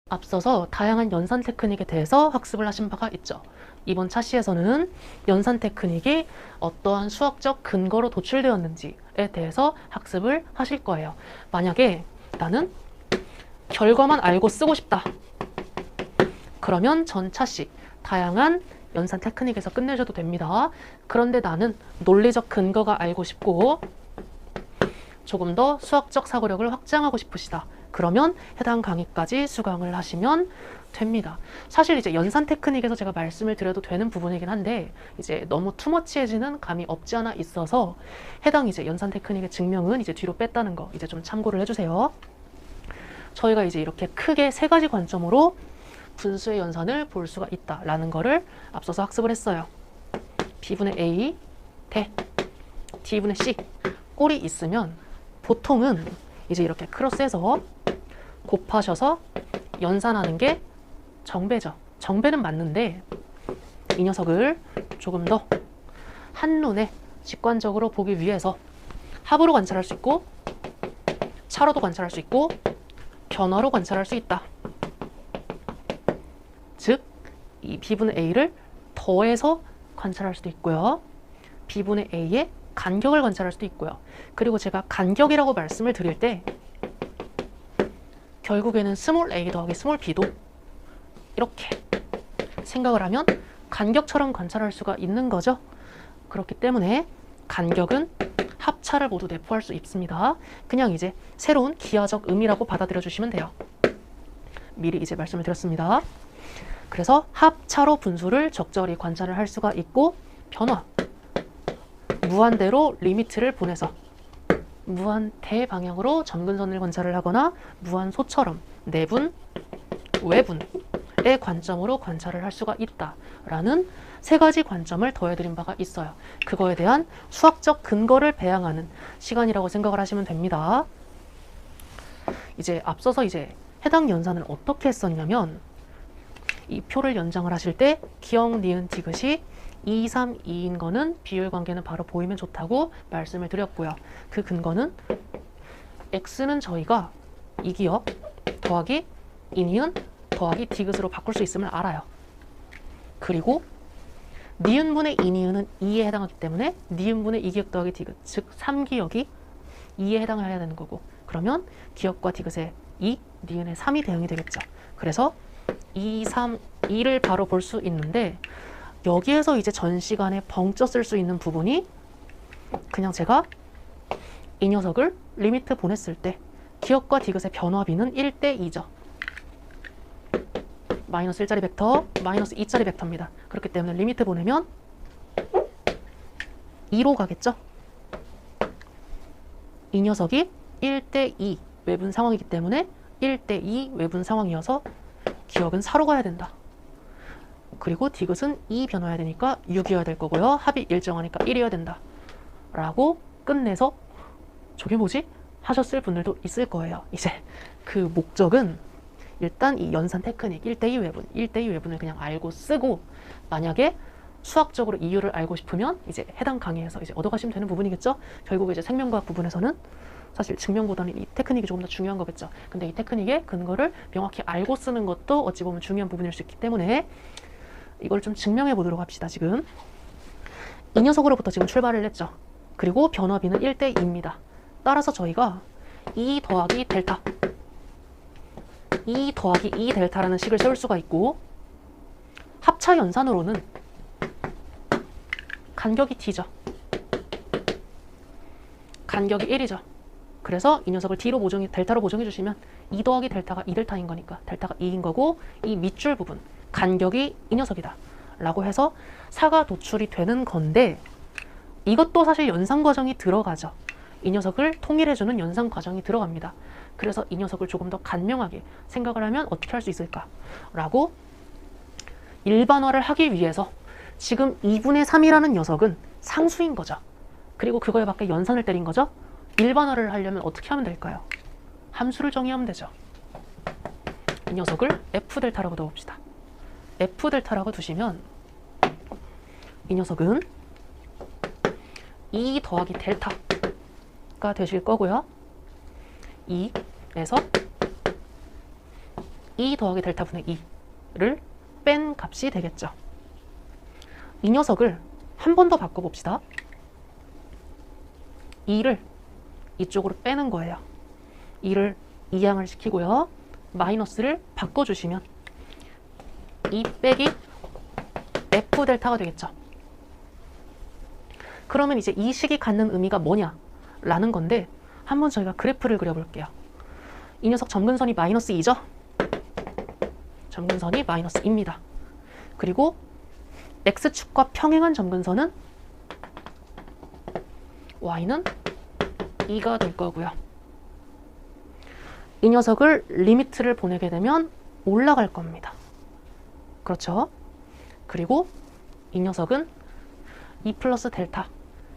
앞서서 다양한 연산 테크닉에 대해서 학습을 하신 바가 있죠. 이번 차시에서는 연산 테크닉이 어떠한 수학적 근거로 도출되었는지에 대해서 학습을 하실 거예요. 만약에 나는 결과만 알고 쓰고 싶다. 그러면 전 차시 다양한 연산 테크닉에서 끝내셔도 됩니다. 그런데 나는 논리적 근거가 알고 싶고 조금 더 수학적 사고력을 확장하고 싶으시다. 그러면 해당 강의까지 수강을 하시면 됩니다. 사실 이제 연산 테크닉에서 제가 말씀을 드려도 되는 부분이긴 한데 이제 너무 투머치해지는 감이 없지 않아 있어서 해당 이제 연산 테크닉의 증명은 이제 뒤로 뺐다는 거 이제 좀 참고를 해주세요. 저희가 이제 이렇게 크게 세 가지 관점으로 분수의 연산을 볼 수가 있다라는 거를 앞서서 학습을 했어요. B분의 A 대 D분의 C 꼴이 있으면 보통은 이제 이렇게 크로스해서 곱하셔서 연산하는 게 정배죠. 정배는 맞는데 이 녀석을 조금 더 한눈에 직관적으로 보기 위해서 합으로 관찰할 수 있고 차로도 관찰할 수 있고 변화로 관찰할 수 있다. 즉, 이 B분의 A를 더해서 관찰할 수도 있고요. B분의 A의 간격을 관찰할 수도 있고요. 그리고 제가 간격이라고 말씀을 드릴 때 결국에는 스몰 a 더하기 스몰 b도 이렇게 생각을 하면 간격처럼 관찰할 수가 있는 거죠. 그렇기 때문에 간격은 합차를 모두 내포할 수 있습니다. 그냥 이제 새로운 기하적 의미라고 받아들여 주시면 돼요. 미리 이제 말씀을 드렸습니다. 그래서 합차로 분수를 적절히 관찰을 할 수가 있고 변화, 무한대로 리미트를 보내서 무한대 방향으로 점근선을 관찰을 하거나 무한소처럼 내분, 외분의 관점으로 관찰을 할 수가 있다라는 세 가지 관점을 더해드린 바가 있어요. 그거에 대한 수학적 근거를 배양하는 시간이라고 생각을 하시면 됩니다. 이제 앞서서 이제 해당 연산을 어떻게 했었냐면 이 표를 연장을 하실 때 기역, 니은, 디귿이 2, 3, 2인 거는 비율 관계는 바로 보이면 좋다고 말씀을 드렸고요. 그 근거는 x는 저희가 이기역 더하기 이니은 더하기 디귿으로 바꿀 수 있음을 알아요. 그리고 니은분의 이니은은 2에 해당하기 때문에 니은분의 이기역 더하기 디귿, 즉 3기역이 2에 해당을 해야 되는 거고 그러면 기역과 디귿의 2, 니은의 3이 대응이 되겠죠. 그래서 2, 3, 2를 바로 볼 수 있는데 여기에서 이제 전 시간에 벙쪄 쓸 수 있는 부분이 그냥 제가 이 녀석을 리미트 보냈을 때 기역과 디귿의 변화비는 1대 2죠. 마이너스 1짜리 벡터, 마이너스 2짜리 벡터입니다. 그렇기 때문에 리미트 보내면 2로 가겠죠. 이 녀석이 1대 2 외분 상황이기 때문에 1대 2 외분 상황이어서 기역은 4로 가야 된다. 그리고 디귿은 2 변화해야 되니까 6이어야 될 거고요. 합이 일정하니까 1이어야 된다. 라고 끝내서 저게 뭐지? 하셨을 분들도 있을 거예요. 이제 그 목적은 일단 이 연산 테크닉 1대2 외분, 1대2 외분을 그냥 알고 쓰고 만약에 수학적으로 이유를 알고 싶으면 이제 해당 강의에서 이제 얻어가시면 되는 부분이겠죠? 결국 이제 생명과학 부분에서는 사실 증명보다는 이 테크닉이 조금 더 중요한 거겠죠. 근데 이 테크닉의 근거를 명확히 알고 쓰는 것도 어찌 보면 중요한 부분일 수 있기 때문에 이걸 좀 증명해 보도록 합시다. 지금 이 녀석으로부터 지금 출발을 했죠. 그리고 변화비는 1대 2입니다. 따라서 저희가 2 더하기 델타 2 더하기 2 델타라는 식을 세울 수가 있고 합차 연산으로는 간격이 t죠. 간격이 1이죠. 그래서 이 녀석을 d로 델타로 보정해 주시면 2 더하기 델타가 2델타인 거니까 델타가 2인 거고 이 밑줄 부분 간격이 이 녀석이다 라고 해서 4가 도출이 되는 건데 이것도 사실 연산 과정이 들어가죠. 이 녀석을 통일해주는 연산 과정이 들어갑니다. 그래서 이 녀석을 조금 더 간명하게 생각을 하면 어떻게 할 수 있을까 라고 일반화를 하기 위해서 지금 2분의 3이라는 녀석은 상수인 거죠. 그리고 그거에 맞게 연산을 때린 거죠. 일반화를 하려면 어떻게 하면 될까요? 함수를 정의하면 되죠. 이 녀석을 F델타라고 넣읍시다. F델타라고 두시면 이 녀석은 2 더하기 델타가 되실 거고요. 2에서 2 더하기 델타분의 2를 뺀 값이 되겠죠. 이 녀석을 한 번 더 바꿔봅시다. 2를 이쪽으로 빼는 거예요. 2를 이항을 시키고요. 마이너스를 바꿔주시면 2 빼기 F 델타가 되겠죠. 그러면 이제 이 식이 갖는 의미가 뭐냐라는 건데 한번 저희가 그래프를 그려볼게요. 이 녀석 점근선이 마이너스 2죠? 점근선이 마이너스 2입니다. 그리고 X축과 평행한 점근선은 Y는 2가 될 거고요. 이 녀석을 리미트를 보내게 되면 올라갈 겁니다. 그렇죠? 그리고 이 녀석은 2 플러스 델타,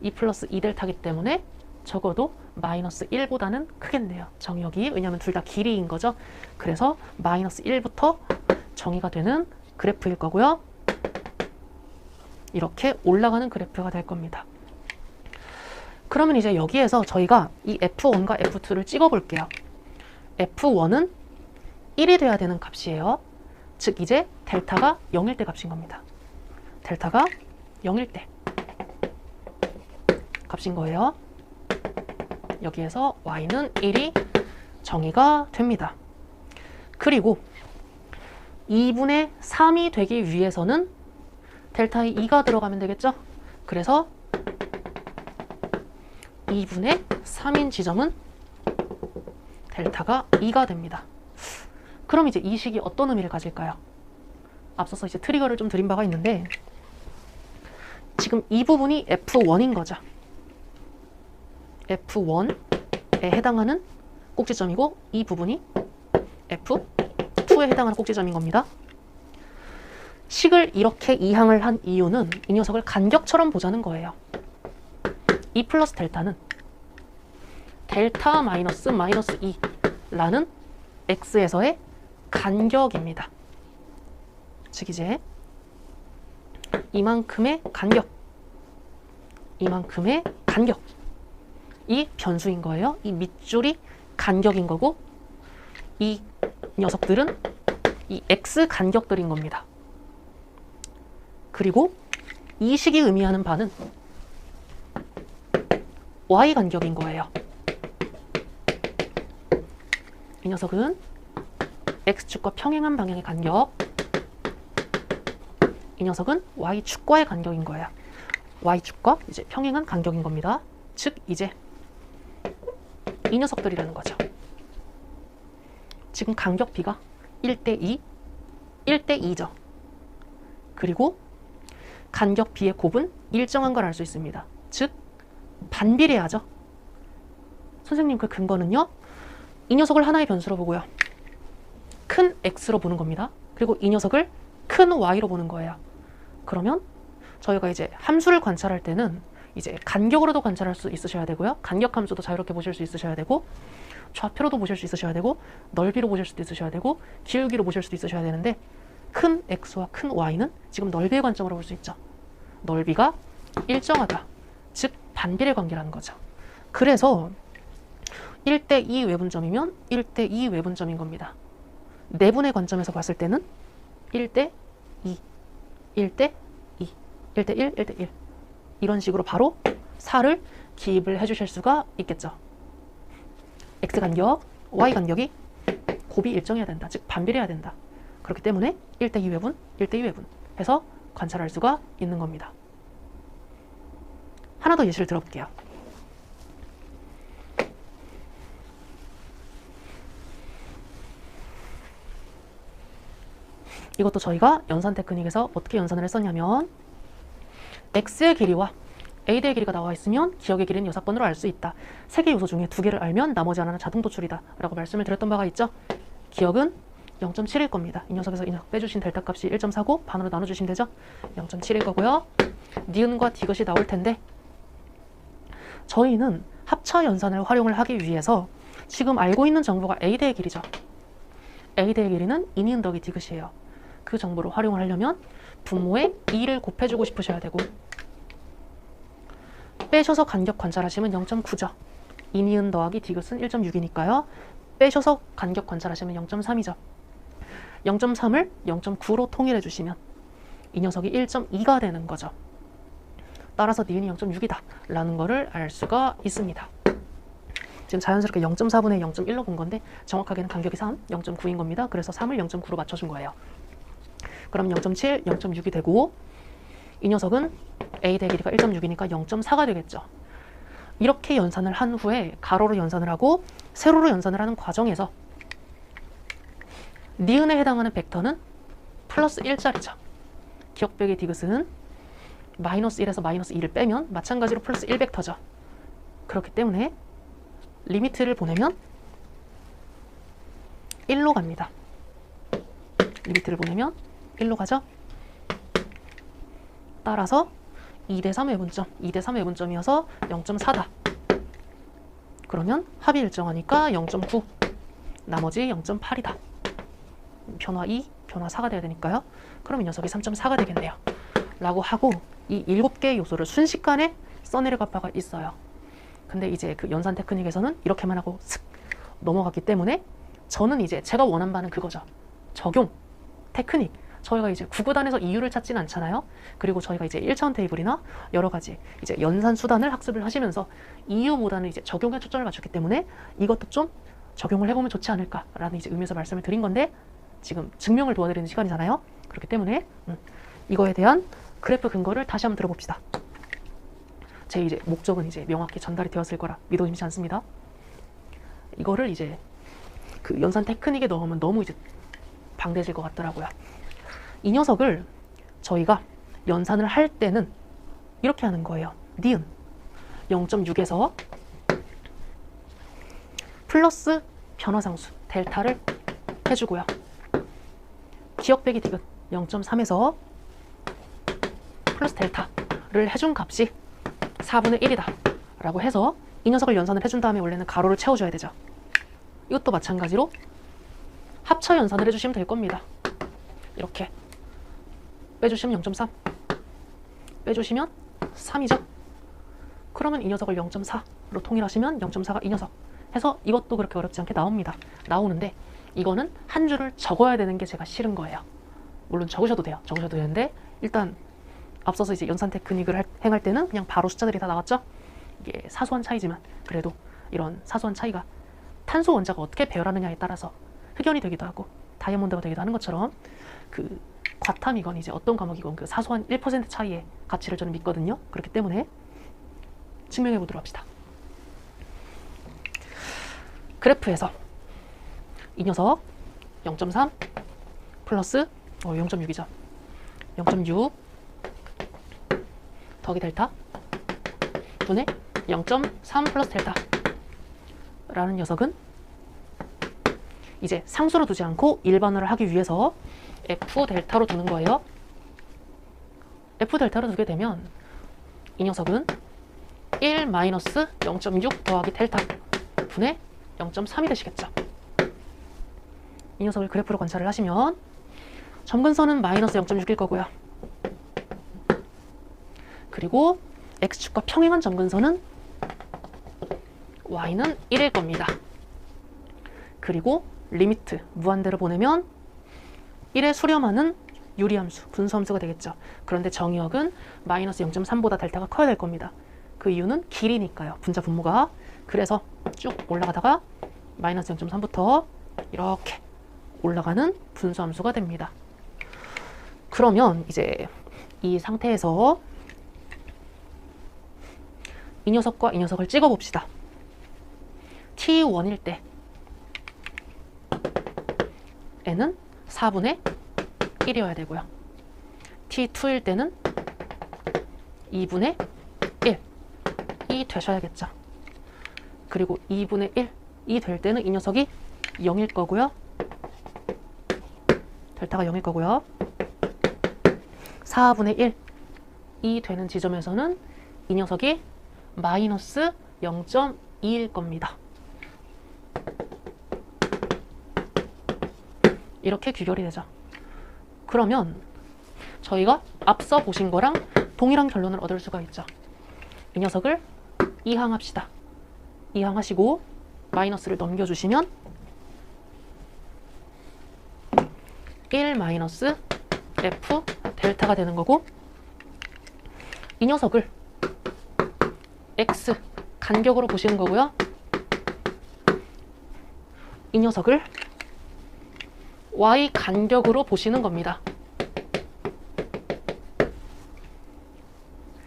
2 플러스 2 델타이기 때문에 적어도 마이너스 1보다는 크겠네요. 정의역이. 왜냐하면 둘 다 길이인 거죠. 그래서 마이너스 1부터 정의가 되는 그래프일 거고요. 이렇게 올라가는 그래프가 될 겁니다. 그러면 이제 여기에서 저희가 이 F1과 F2를 찍어 볼게요. F1은 1이 돼야 되는 값이에요. 즉 이제 델타가 0일 때 값인 겁니다. 델타가 0일 때 값인 거예요. 여기에서 Y는 1이 정의가 됩니다. 그리고 2분의 3이 되기 위해서는 델타에 2가 들어가면 되겠죠? 그래서 2분의 3인 지점은 델타가 2가 됩니다. 그럼 이제 이 식이 어떤 의미를 가질까요? 앞서서 이제 트리거를 좀 드린 바가 있는데 지금 이 부분이 F1인 거죠. F1에 해당하는 꼭지점이고 이 부분이 F2에 해당하는 꼭지점인 겁니다. 식을 이렇게 이항을 한 이유는 이 녀석을 간격처럼 보자는 거예요. 2 플러스 델타는 델타 마이너스 2라는 x에서의 간격입니다. 즉 이제 이만큼의 간격, 이 변수인 거예요. 이 밑줄이 간격인 거고 이 녀석들은 이 x 간격들인 겁니다. 그리고 이 식이 의미하는 바는 y 간격인 거예요. 이 녀석은 x축과 평행한 방향의 간격, 이 녀석은 y축과의 간격인 거예요. y축과 이제 평행한 간격인 겁니다. 즉 이제 이 녀석들이라는 거죠. 지금 간격 B가 1대2, 1대2죠. 그리고 간격 B의 곱은 일정한 걸 알 수 있습니다. 즉 반비례하죠. 선생님 그 근거는요. 이 녀석을 하나의 변수로 보고요. 큰 x로 보는 겁니다. 그리고 이 녀석을 큰 y로 보는 거예요. 그러면 저희가 이제 함수를 관찰할 때는 이제 간격으로도 관찰할 수 있으셔야 되고요. 간격 함수도 자유롭게 보실 수 있으셔야 되고 좌표로도 보실 수 있으셔야 되고 넓이로 보실 수도 있으셔야 되고 기울기로 보실 수도 있으셔야 되는데 큰 x와 큰 y는 지금 넓이의 관점으로 볼 수 있죠. 넓이가 일정하다. 즉 반비례 관계라는 거죠. 그래서 1대2 외분점이면 1대2 외분점인 겁니다. 내분의 관점에서 봤을 때는 1대2, 1대2, 1대1, 1대1 이런 식으로 바로 4를 기입을 해주실 수가 있겠죠. x 간격, y 간격이 곱이 일정해야 된다. 즉 반비례해야 된다. 그렇기 때문에 1대2 외분, 1대2 외분 해서 관찰할 수가 있는 겁니다. 하나 더 예시를 들어볼게요. 이것도 저희가 연산 테크닉에서 어떻게 연산을 했었냐면 x의 길이와 a대의 길이가 나와 있으면 기억의 길이는 여사건으로 알 수 있다. 3개 요소 중에 2개를 알면 나머지 하나는 자동 도출이다 라고 말씀을 드렸던 바가 있죠. 기억은 0.7일 겁니다. 이 녀석에서 이 녀석 빼주신 델타 값이 1.49 반으로 나눠주시면 되죠. 0.7일 거고요. 니은과 디귿이 나올 텐데 저희는 합차 연산을 활용을 하기 위해서 지금 알고 있는 정보가 a대의 길이죠. a대의 길이는 이니은 더하기 디귿이에요. 그 정보를 활용을 하려면 분모에 2를 곱해주고 싶으셔야 되고 빼셔서 간격 관찰하시면 0.9죠. 이니은 더하기 디귿은 1.6이니까요. 빼셔서 간격 관찰하시면 0.3이죠. 0.3을 0.9로 통일해 주시면 이 녀석이 1.2가 되는 거죠. 따라서 니은이 0.6이다 라는 거를 알 수가 있습니다. 지금 자연스럽게 0.4분의 0.1로 본 건데 정확하게는 간격이 3, 0.9인 겁니다. 그래서 3을 0.9로 맞춰준 거예요. 그럼 0.7, 0.6이 되고 이 녀석은 A대 길이가 1.6이니까 0.4가 되겠죠. 이렇게 연산을 한 후에 가로로 연산을 하고 세로로 연산을 하는 과정에서 니은에 해당하는 벡터는 플러스 1짜리죠. 기억 빼기 디귿은 마이너스 1에서 마이너스 2를 빼면 마찬가지로 플러스 1벡터죠. 그렇기 때문에 리미트를 보내면 1로 갑니다. 리미트를 보내면 1로 가죠. 따라서 2대3 외분점, 2대3 외분점이어서 0.4다. 그러면 합이 일정하니까 0.9, 나머지 0.8이다. 변화 2, 변화 4가 돼야 되니까요. 그럼 이 녀석이 3.4가 되겠네요. 라고 하고 이 7개의 요소를 순식간에 써내려갈 바가 있어요. 근데 이제 그 연산 테크닉에서는 이렇게만 하고 슥 넘어갔기 때문에 저는 이제 제가 원한 바는 그거죠. 적용, 테크닉. 저희가 이제 구구단에서 이유를 찾진 않잖아요. 그리고 저희가 이제 1차원 테이블이나 여러 가지 이제 연산 수단을 학습을 하시면서 이유보다는 이제 적용에 초점을 맞췄기 때문에 이것도 좀 적용을 해보면 좋지 않을까라는 이제 의미에서 말씀을 드린 건데 지금 증명을 도와드리는 시간이잖아요. 그렇기 때문에 이거에 대한 그래프 근거를 다시 한번 들어봅시다. 제 이제 목적은 이제 명확히 전달이 되었을 거라 믿어 의심치 않습니다. 이거를 이제 그 연산 테크닉에 넣으면 너무 이제 방대해질 것 같더라고요. 이 녀석을 저희가 연산을 할 때는 이렇게 하는 거예요. 니은 0.6에서 플러스 변화상수 델타를 해주고요. 기억 빼기 디귿 0.3에서 플러스 델타를 해준 값이 4분의 1이다 라고 해서 이 녀석을 연산을 해준 다음에 원래는 가로를 채워줘야 되죠. 이것도 마찬가지로 합쳐 연산을 해주시면 될 겁니다. 이렇게 빼주시면 0.3 빼주시면 3이죠. 그러면 이 녀석을 0.4로 통일하시면 0.4가 이 녀석 해서 이것도 그렇게 어렵지 않게 나오는데 이거는 한 줄을 적어야 되는 게 제가 싫은 거예요. 물론 적으셔도 돼요. 적으셔도 되는데 일단 앞서서 이제 연산 테크닉을 행할 때는 그냥 바로 숫자들이 다 나왔죠. 이게 사소한 차이지만 그래도 이런 사소한 차이가 탄소 원자가 어떻게 배열하느냐에 따라서 흑연이 되기도 하고 다이아몬드가 되기도 하는 것처럼 그 과탐이건 이제 어떤 과목이건 그 사소한 1% 차이의 가치를 저는 믿거든요. 그렇기 때문에 증명해 보도록 합시다. 그래프에서 이 녀석 0.3 플러스 0.6이죠. 0.6 더하기 델타 분의 0.3 플러스 델타 라는 녀석은 이제 상수로 두지 않고 일반화를 하기 위해서 F 델타로 두는 거예요. F 델타로 두게 되면 이 녀석은 1 마이너스 0.6 더하기 델타 분의 0.3이 되시겠죠. 이 녀석을 그래프로 관찰을 하시면 점근선은 마이너스 0.6일 거고요. 그리고 X축과 평행한 점근선은 Y는 1일 겁니다. 그리고 리미트 무한대로 보내면 1에 수렴하는 유리함수, 분수함수가 되겠죠. 그런데 정의역은 마이너스 0.3보다 델타가 커야 될 겁니다. 그 이유는 길이니까요. 분자 분모가. 그래서 쭉 올라가다가 마이너스 0.3부터 이렇게 올라가는 분수함수가 됩니다. 그러면 이제 이 상태에서 이 녀석과 이 녀석을 찍어 봅시다. T1일 때 N은 4분의 1이어야 되고요. T2일 때는 2분의 1이 되셔야겠죠. 그리고 2분의 1이 될 때는 이 녀석이 0일 거고요. 델타가 0일 거고요. 4분의 1이 되는 지점에서는 이 녀석이 마이너스 0.2일 겁니다. 이렇게 귀결이 되죠. 그러면 저희가 앞서 보신 거랑 동일한 결론을 얻을 수가 있죠. 이 녀석을 이항합시다. 이항하시고 마이너스를 넘겨주시면 1 마이너스 F 델타가 되는 거고, 이 녀석을 X 간격으로 보시는 거고요. 이 녀석을 Y 간격으로 보시는 겁니다.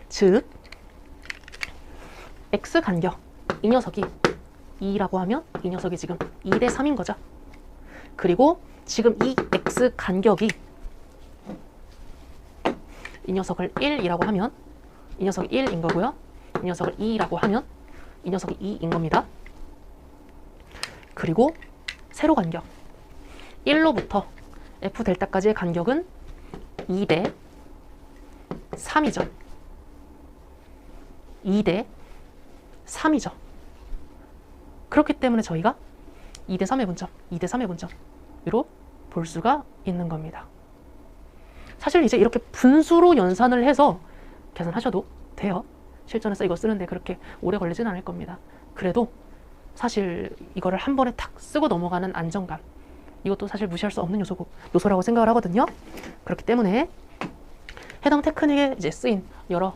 즉 X 간격, 이 녀석이 2라고 하면 이 녀석이 지금 2대 3인 거죠. 그리고 지금 이 X 간격이 이 녀석을 1이라고 하면 이 녀석이 1인 거고요. 이 녀석을 2라고 하면 이 녀석이 2인 겁니다. 그리고 세로 간격, 1로부터 F 델타까지의 간격은 2대 3이죠. 2대 3이죠. 그렇기 때문에 저희가 2대 3의 분점, 2대 3의 분점으로 볼 수가 있는 겁니다. 사실 이제 이렇게 분수로 연산을 해서 계산하셔도 돼요. 실전에서 이거 쓰는데 그렇게 오래 걸리진 않을 겁니다. 그래도 사실 이거를 한 번에 탁 쓰고 넘어가는 안정감, 이것도 사실 무시할 수 없는 요소라고 생각을 하거든요. 그렇기 때문에 해당 테크닉에 이제 쓰인 여러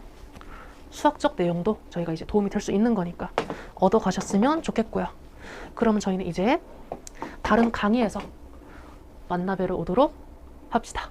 수학적 내용도 저희가 이제 도움이 될 수 있는 거니까 얻어 가셨으면 좋겠고요. 그러면 저희는 이제 다른 강의에서 만나 뵈러 오도록 합시다.